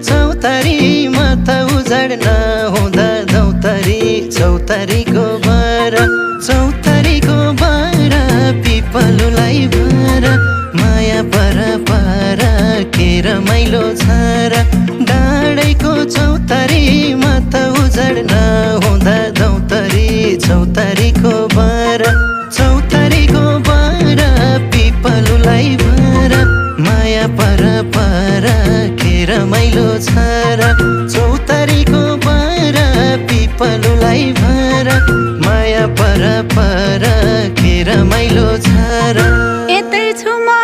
चौतारीमा त उजाड नहुँदा दौतारी चौतारीको बारा चौतारीको बारा पिपलुलाई भरा माया पर पर के रमाइलो छ र डाँडैको चौतारीमा त उजाड नहुँदा दौतारी चौतारीको बारा चौतारीको बारा पिपलुलाई भरा माया पर पर के रमाइलो छ र चौतारीको बारा पिपलुलाई भरा माया पर पर के रमाइलो छ र यतै छु म